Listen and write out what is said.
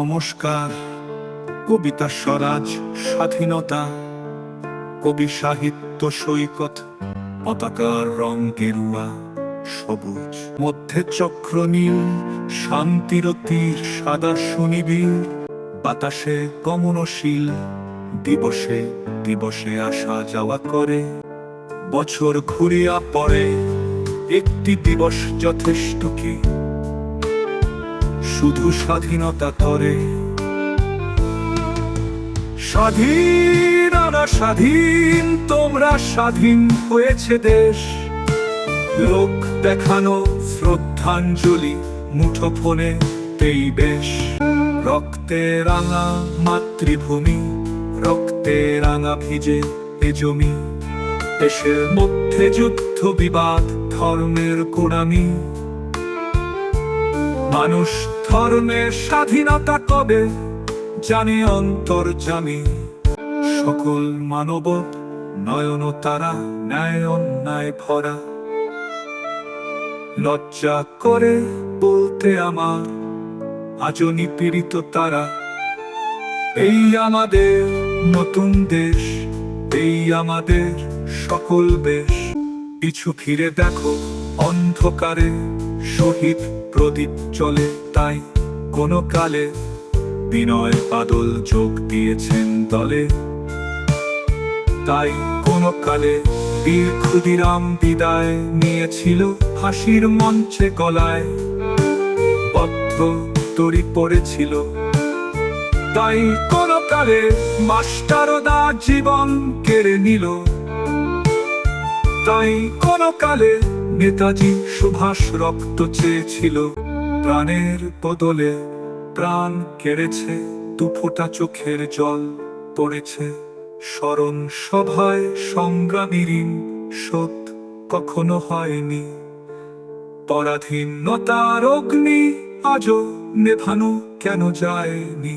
নমস্কার। কবিতা স্বরাজ, স্বাধীনতা, কবি সাহিত্য সৈকত, পতাকার রং গেরুয়া সবুজ, মধ্যে চক্র নীল, শান্তির তীর সাদা সুনিবিড়, বাতাসে গমনশীল, দিবসে দিবসে আসা যাওয়া করে। বছর ঘুরিয়া পড়ে, একটি দিবস যথেষ্ট কি? শুধু স্বাধীনতা তরে। স্বাধীন আমরা স্বাধীন, তোমরা স্বাধীন হয়েছে দেশ। লোক দেখানো শ্রদ্ধাঞ্জলি মুঠোফোনে তেই বেশ। রক্তে রাঙা মাতৃভূমি, রক্তে রাঙা ভিজে এ জমি। দেশের মধ্যে যুদ্ধ বিবাদ, ধর্মের গোড়ামি। মানুষ ধর্মের স্বাধীনতা কবে জানে অন্তর্যামী। সকল মানব নয়ন তারা, ন্যায় অন্যায় ভরা। লজ্জা করে বলতে আমার, আজও নিপীড়িত তারা। এই আমাদের নতুন দেশ, এই আমাদের সকল বেশ। পিছু ফিরে দেখো অন্ধকারে, শহীদ প্রদীপ চলে তাই। কোন কালে বিনয় বাদল যোগ দিয়েছেন দলে, তাই কোন কালে বীর ক্ষুদিরাম বিদায় নিয়েছিল ফাঁসির মঞ্চে গলায়। পত্র তরি পড়েছিল, তাই কোন কালে মাস্টারদা জীবন কেড়ে নিল। তাই কোন কালে নেতাজি সুভাষ রক্ত চেয়েছিল। প্রাণের বদলে প্রাণ কেড়েছে, দুফোঁটা চোখের জল পড়েছে। স্মরণ সভায় সংগ্রামীর শোধ কখনো হয়নি। পরাধীনতার অগ্নি আজও নেভানো কেন যায়নি?